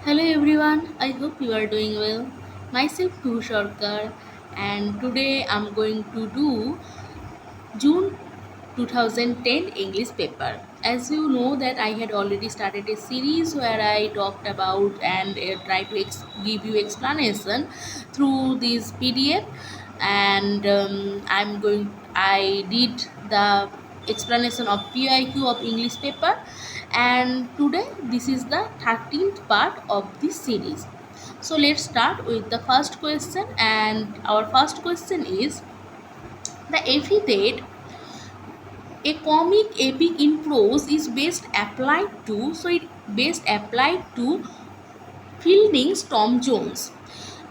Hello everyone, I hope you are doing well. Myself Piyq Sarkar, and today I'm going to do June 2010 English paper. As you know that I had already started a series where I talked about and try to give you explanation through this PDF, and I did the explanation of PIQ of English paper, and today this is the 13th part of this series. So let's start with the first question, and our first question is the epithet a comic epic in prose is best applied to Fielding's Tom Jones.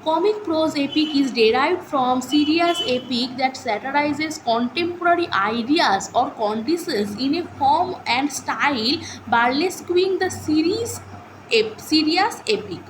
Comic prose epic is derived from serious epic that satirizes contemporary ideas or conditions in a form and style burlesquing the serious epic.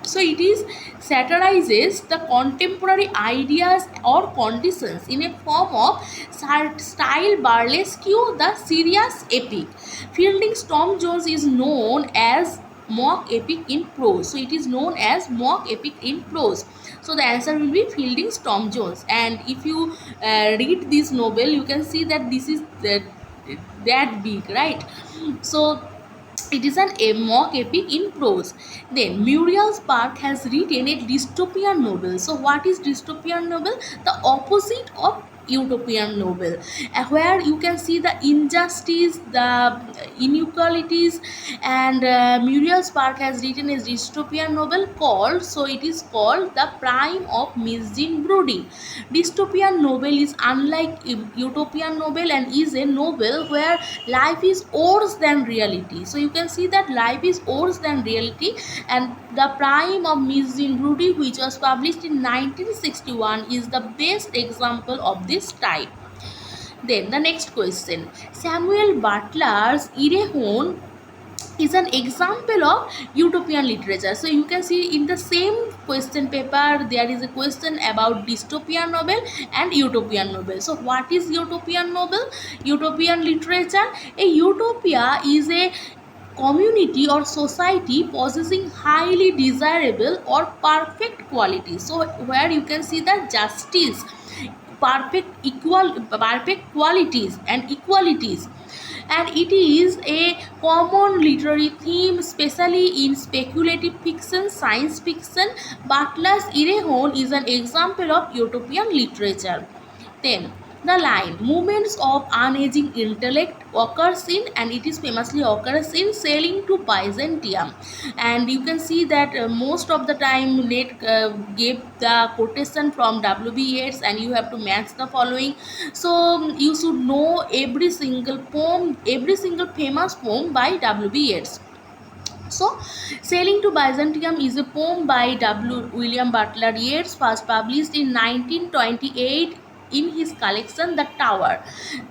So it is satirizes the contemporary ideas or conditions in a form of style burlesque the serious epic. Fielding's Tom Jones is known as mock epic in prose. So it is known as mock epic in prose. So the answer will be Fielding's Tom Jones. And if you read this novel, you can see that this is that big, right? So it is an a mock epic in prose. Then Muriel Spark has written a dystopian novel. So what is dystopian novel? The opposite of utopian novel, where you can see the injustice, the inequalities, and Muriel Spark has written a dystopian novel called, so it is called The Prime of Misgene Brooding. Dystopian novel is unlike utopian novel and is a novel where life is worse than reality. So you can see that life is worse than reality, and The Prime of Misgene Brooding, which was published in 1961, is the best example of this type. Then the next question, Samuel Butler's Erehon is an example of utopian literature. So you can see in the same question paper there is a question about dystopian novel and utopian novel. So what is utopian novel? Utopian literature. A utopia is a community or society possessing highly desirable or perfect qualities. So where you can see the justice, perfect qualities and equalities, and it is a common literary theme, especially in speculative fiction, science fiction. Butler's Erehon is an example of utopian literature. Then the line movements of unaging intellect occurs in, and it is famously occurs in Sailing to Byzantium, and you can see that most of the time Nate gave the quotation from W.B. Yeats, and you have to match the following. So you should know every single poem, every single famous poem by W.B. Yeats. So, Sailing to Byzantium is a poem by William Butler Yeats, first published in 1928 in his collection The Tower.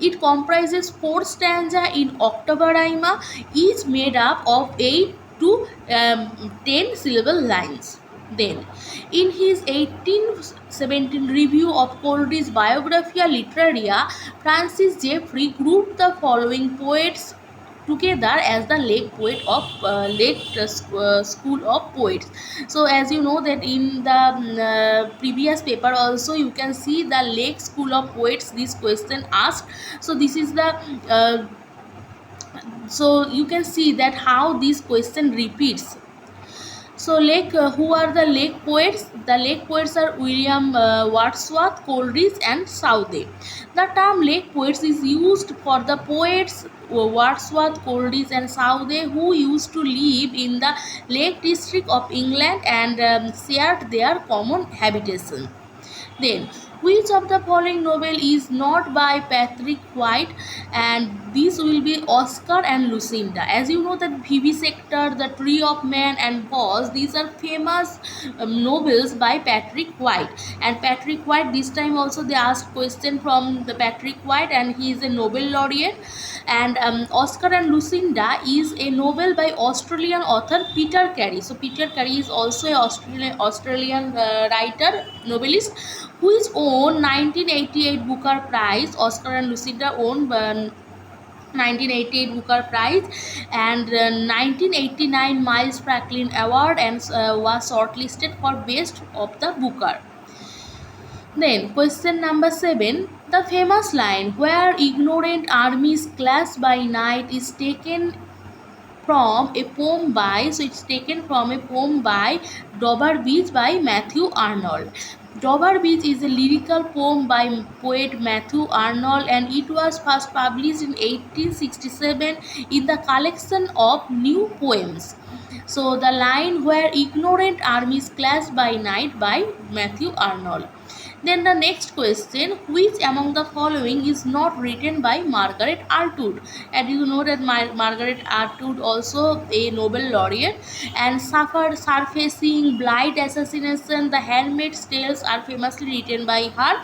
It comprises 4 stanzas in octava rima, each made up of 8 to 10 syllable lines. Then, in his 1817 review of Coleridge's Biographia Literaria, Francis Jeffrey grouped the following poets together as the Lake School of Poets. So as you know that in the previous paper also you can see the Lake School of Poets, this question asked. So this is the so you can see that how this question repeats. So, who are the Lake poets? The Lake poets are William Wordsworth, Coleridge, and Southey. The term Lake poets is used for the poets Wordsworth, Coleridge, and Southey who used to live in the Lake District of England and shared their common habitation. Then, which of the following novel is not by Patrick White? And this will be Oscar and Lucinda. As you know that Vivisector, The Tree of Man, and Boss, these are famous novels by Patrick White. And Patrick White, this time also they asked question from the Patrick White, and he is a Nobel laureate. And Oscar and Lucinda is a novel by Australian author Peter Carey. So Peter Carey is also an Australian writer, novelist, who is won 1988 Booker Prize. Oscar and Lucinda won 1988 Booker Prize, and 1989 Miles Franklin Award, and was shortlisted for Best of the Booker. Then question number 7. The famous line "Where ignorant armies clash by night" is taken from a poem by, so it's taken from a poem by Dover Beach by Matthew Arnold. Dover Beach is a lyrical poem by poet Matthew Arnold, and it was first published in 1867 in the collection of new poems. So the line "Where ignorant armies clash by night" by Matthew Arnold. Then the next question: which among the following is not written by Margaret Atwood? And you know that Margaret Atwood also a Nobel laureate, and suffered surfacing, blight, assassination. The Handmaid's Tales are famously written by her,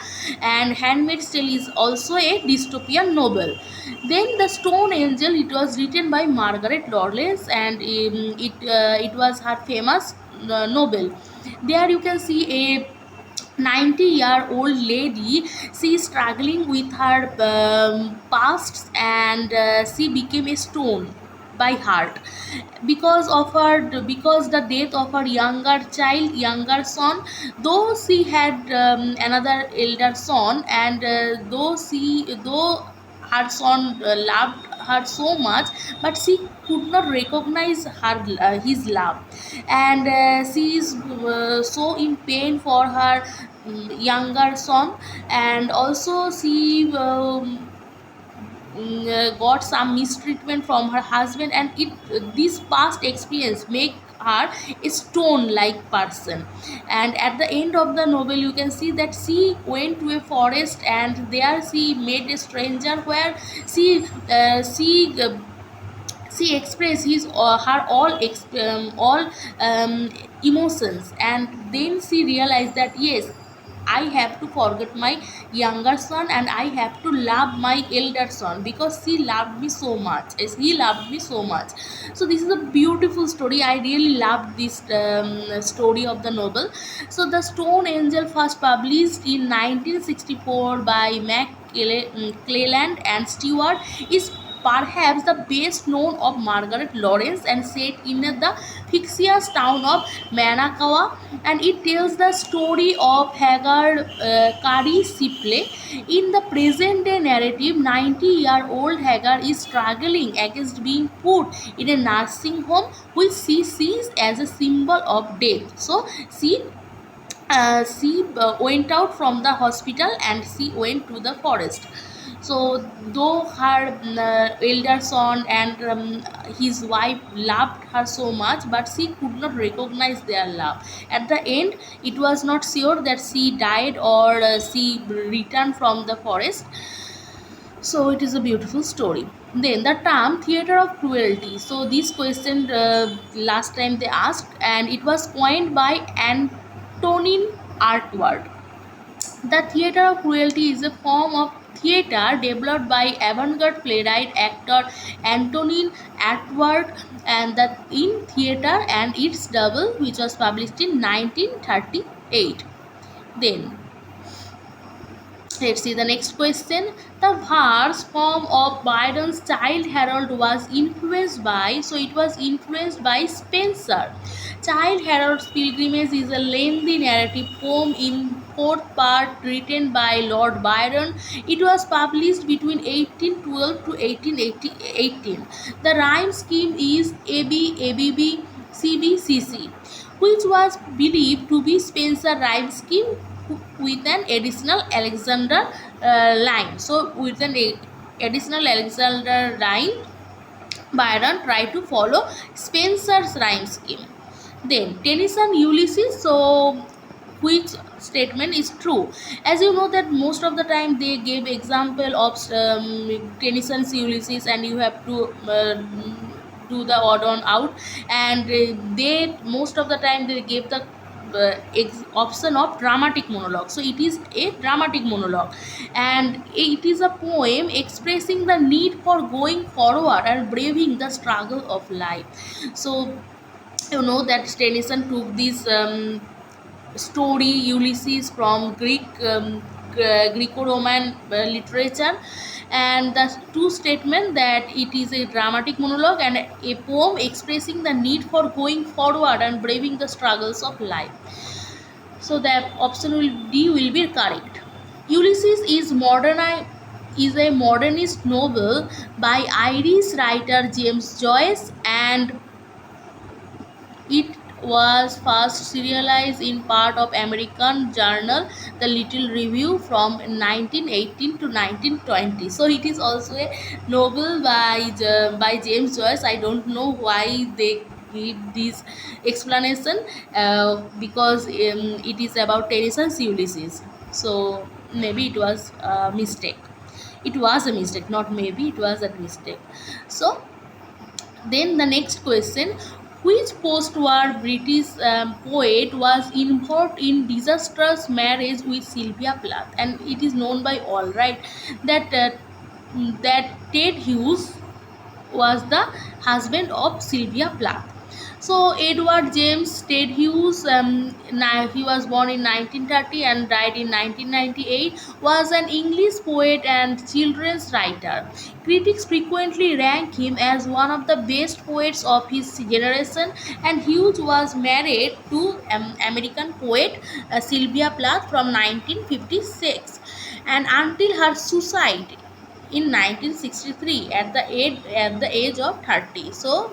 and Handmaid's Tale is also a dystopian novel. Then the Stone Angel, it was written by Margaret Lawrence, and it was her famous novel. There you can see a 90-year-old lady. She is struggling with her past, and she became a stone by heart because the death of her younger son. Though she had another elder son, and though her son loved her so much, but she could not recognize his love, and she is so in pain for her younger son, and also she got some mistreatment from her husband, and this past experience make her a stone like person. And at the end of the novel you can see that she went to a forest, and there she met a stranger, where she uh, she uh, she expressed her all emotions, and then she realized that yes, I have to forget my younger son, and I have to love my elder son, because she loved me so much, as he loved me so much. So this is a beautiful story. I really loved this story of the novel. So the Stone Angel, first published in 1964 by Cleland and Stewart, is perhaps the best known of Margaret Lawrence, and set in the fictitious town of Manakawa, and it tells the story of Haggard Kari Shipley. In the present day narrative, 90-year-old Haggard is struggling against being put in a nursing home, which she sees as a symbol of death. So she went out from the hospital, and she went to the forest. So though her elder son and his wife loved her so much, but she could not recognize their love. At the end it was not sure that she died or she returned from the forest. So it is a beautiful story. Then the term theater of cruelty. So this question last time they asked, and it was coined by Antonin Artaud. The theater of cruelty is a form of theater developed by avant-garde playwright actor Antonin Artaud, and that in theater and its double, which was published in 1938. Then let's see the next question. The verse form of Byron's Childe Harold was influenced by, so it was influenced by Spenser. Childe Harold's Pilgrimage is a lengthy narrative poem in fourth part written by Lord Byron. It was published between 1812 to 1818. The rhyme scheme is AB, ABB, CB, which was believed to be Spencer rhyme scheme with an additional Alexander line. So with an additional Alexander line, Byron tried to follow Spencer's rhyme scheme. Then Tennyson Ulysses. So which statement is true? As you know that most of the time they gave example of Tennyson's Ulysses, and you have to do the odd on out, and they most of the time they gave the option of dramatic monologue. So it is a dramatic monologue, and it is a poem expressing the need for going forward and braving the struggle of life. So you know that Tennyson took this story Ulysses from Greek Greco-Roman literature, and the two statement that it is a dramatic monologue and a poem expressing the need for going forward and braving the struggles of life. So the option D will be correct. Ulysses is a modernist novel by Irish writer James Joyce, and it was first serialized in part of American journal The Little Review from 1918 to 1920. So it is also a novel by James Joyce. I don't know why they give this explanation, because it is about Tennyson's Ulysses. So maybe it was a mistake. It was a mistake, not maybe, it was a mistake. So then the next question: which post-war British poet was involved in disastrous marriage with Sylvia Plath? And it is known by all, right, that Ted Hughes was the husband of Sylvia Plath. So Edward James Ted Hughes, he was born in 1930 and died in 1998, was an English poet and children's writer. Critics frequently rank him as one of the best poets of his generation, and Hughes was married to American poet Sylvia Plath from 1956 and until her suicide in 1963 at the age of 30. So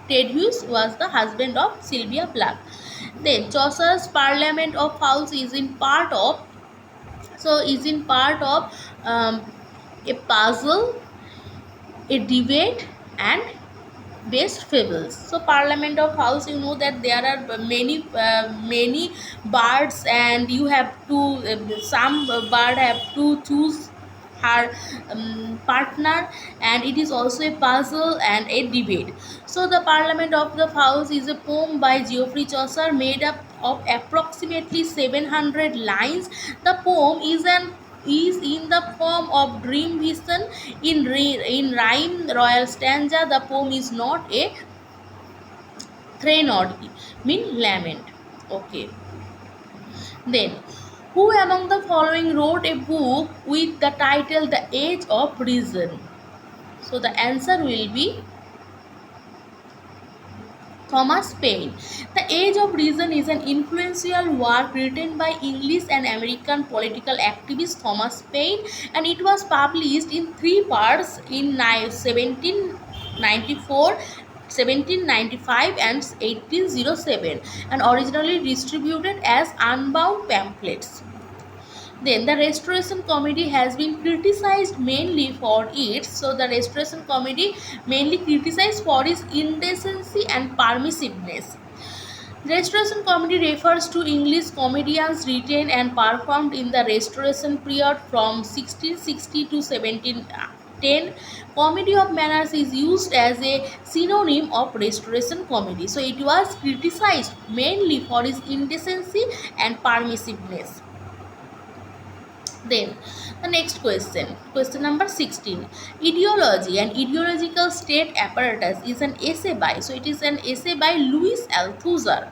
Ted Hughes was the husband of Sylvia Plath. Then Chaucer's Parliament of Fowls is in part of a puzzle, a debate, and best fables. So Parliament of House, you know that there are many birds, and you have to some bird have to choose her partner, and it is also a puzzle and a debate. So the Parliament of the House is a poem by Geoffrey Chaucer made up of approximately 700 lines. The poem is in the form of dream vision in rhyme royal stanza. The poem is not a threnody, mean lament. Okay. Then, who among the following wrote a book with the title The Age of Reason? So the answer will be Thomas Paine. The Age of Reason is an influential work written by English and American political activist Thomas Paine, and it was published in three parts in 1794, 1795 and 1807, and originally distributed as unbound pamphlets. Then the Restoration Committee has been criticized mainly for its, so the Restoration Committee mainly criticized for its indecency and permissiveness. The Restoration Committee refers to English comedians written and performed in the Restoration period from 1660 to 1710. Comedy of manners is used as a synonym of Restoration Comedy. So it was criticized mainly for its indecency and permissiveness. Then the next question number 16. Ideology and ideological state apparatus is an essay by, so it is an essay by Louis Althusser.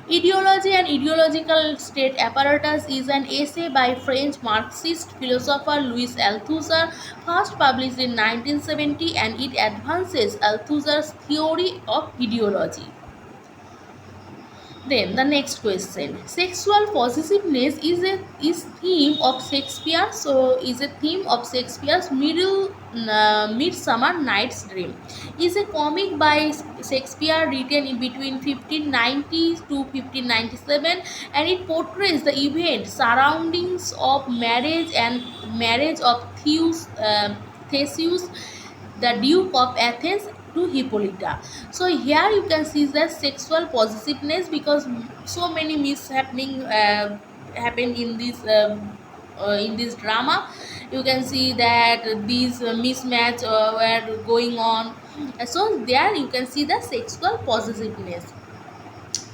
Ideology and ideological state apparatus is an essay by French Marxist philosopher Louis Althusser, first published in 1970, and it advances Althusser's theory of ideology. Then the next question: sexual possessiveness is theme of Shakespeare. So is a theme of Shakespeare's Midsummer Night's Dream. Is a comic by Shakespeare written in between 1590 to 1597, and it portrays the event surroundings of marriage of Theseus, the Duke of Athens, to Hippolyta. So here you can see the sexual possessiveness, because so many mishappening happened in this drama. You can see that these mismatch were going on. So there you can see the sexual possessiveness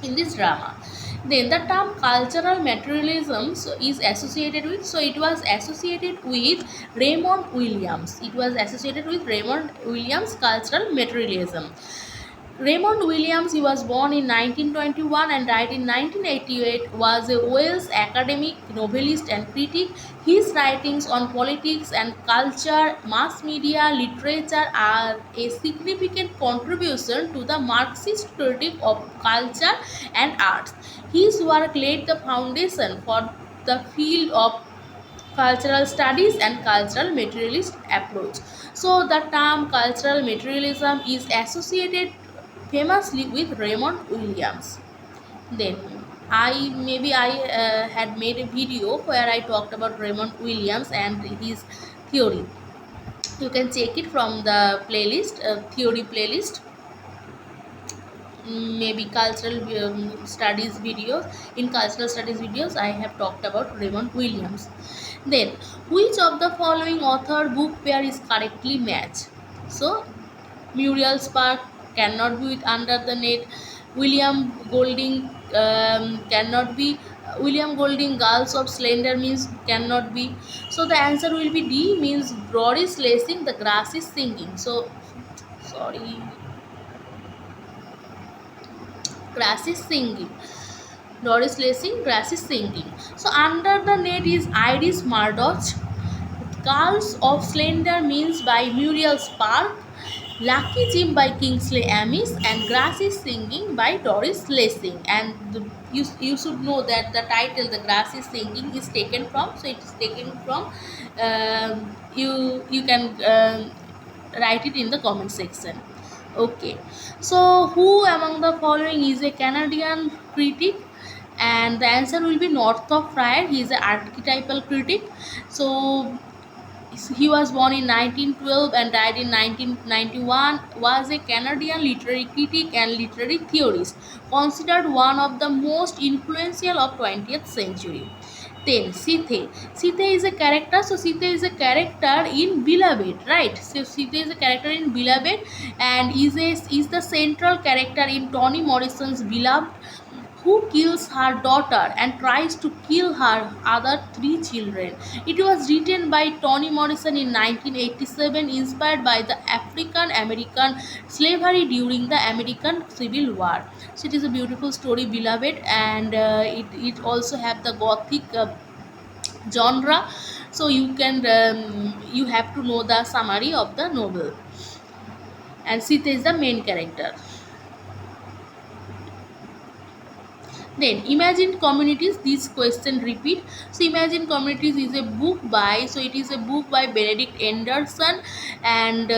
in this drama. Then the term cultural materialism is associated with, so it was associated with Raymond Williams. It was associated with Raymond Williams cultural materialism. Raymond Williams, he was born in 1921 and died in 1988, was a Welsh academic, novelist, and critic. His writings on politics and culture, mass media, literature are a significant contribution to the Marxist critique of culture and arts. His work laid the foundation for the field of cultural studies and cultural materialist approach. So the term cultural materialism is associated famously with Raymond Williams. Then I had made a video where I talked about Raymond Williams and his theory. You can check it from the playlist, theory playlist. Maybe cultural studies videos. In cultural studies videos I have talked about Raymond Williams. Then which of the following author book pair is correctly matched? So Muriel Spark cannot be with Under the Net. William Golding cannot be. William Golding Girls of Slender means cannot be. So the answer will be D, means Doris Lessing The Grass is Singing. So sorry, Grass is Singing. Doris Lessing, Grass is Singing. So Under the Net is Iris Murdoch. Girls of Slender means by Muriel Spark. Lucky Jim by Kingsley Amis, and Grass is Singing by Doris Lessing. And you should know that the title The Grass is Singing is taken from, so it is taken from, you can write it in the comment section. Okay, so who among the following is a Canadian critic? And the answer will be Northrop Fryer. He is an archetypal critic. So he was born in 1912 and died in 1991, was a Canadian literary critic and literary theorist, considered one of the most influential of 20th century. Then Sithe. Sithe is a character. So Sithe is a character in Beloved, right? So Sithe is a character in Beloved and is the central character in Toni Morrison's Beloved, who kills her daughter and tries to kill her other three children. It was written by Toni Morrison in 1987, inspired by the African American slavery during the American Civil War. So it is a beautiful story, Beloved, and it also have the gothic genre. So you have to know the summary of the novel. And Sita is the main character. Then Imagine Communities, this question repeat. So Imagine Communities is a book by, so it is a book by Benedict Anderson, and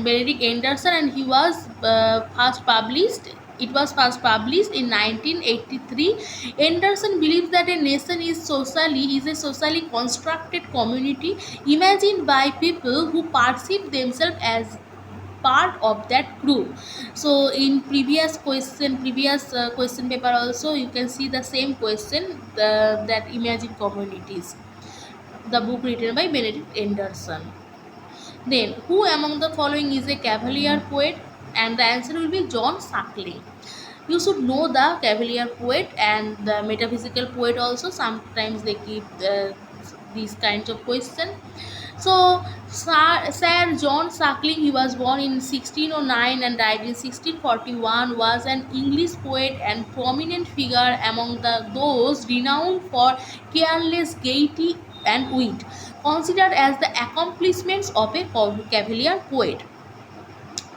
Benedict Anderson, and he was first published. It was first published in 1983. Anderson believes that a nation is a socially constructed community imagined by people who perceive themselves as part of that group. So in previous question paper also you can see the same question, that Imagine Communities, the book written by Benedict Anderson. Then who among the following is a Cavalier poet? And the answer will be John Suckling. You should know the Cavalier poet and the metaphysical poet also. Sometimes they keep these kinds of questions. So Sir John Suckling, he was born in 1609 and died in 1641, was an English poet and prominent figure among those renowned for careless gaiety and wit, considered as the accomplishments of a Cavalier poet.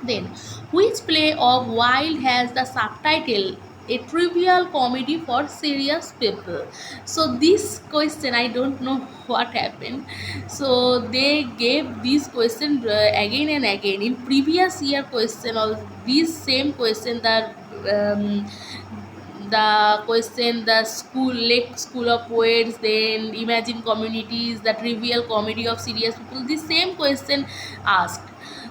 Then, which play of Wilde has the subtitle A Trivial Comedy for Serious People? So this question, I don't know what happened. So they gave this question again and again. In previous year question, or this same question, um, the question, the school of poets, then Imagine Communities, the trivial comedy of serious people, the same question asked.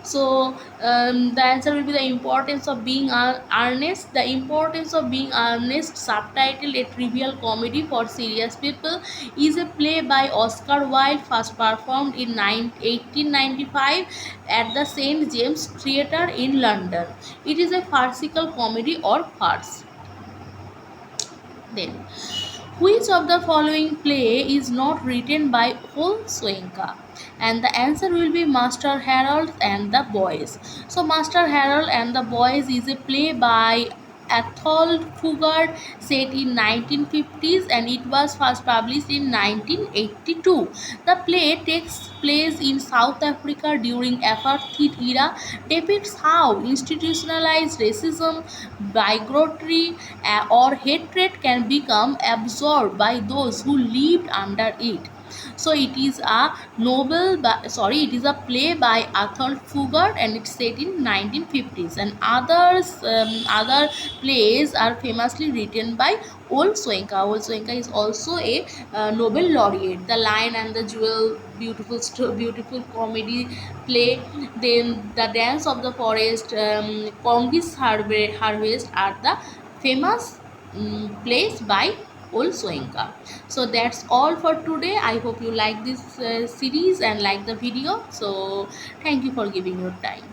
So the answer will be the importance of being earnest. The importance of being earnest, subtitled A Trivial Comedy for Serious People, is a play by Oscar Wilde, first performed in 1895 at the St James Theatre in London. It is a farcical comedy or farce. Then Which of the following play is not written by Holzwenka? And the answer will be Master Harold and the Boys. So, Master Harold and the Boys is a play by Athol Fugard set in 1950s, and it was first published in 1982. The play takes place in South Africa during apartheid era, depicts how institutionalized racism, bigotry, or hatred can become absorbed by those who lived under it. So it is a it is a play by Arthur Fugard, and it's set in 1950s. And other plays are famously written by Old Swenka. Old Swenka is also a Nobel laureate. The Lion and the Jewel, beautiful comedy play. Then the Dance of the Forest, Congress Harvest are the famous plays by Old Swenka. So that's all for today. I hope you like this series and like the video. So thank you for giving your time.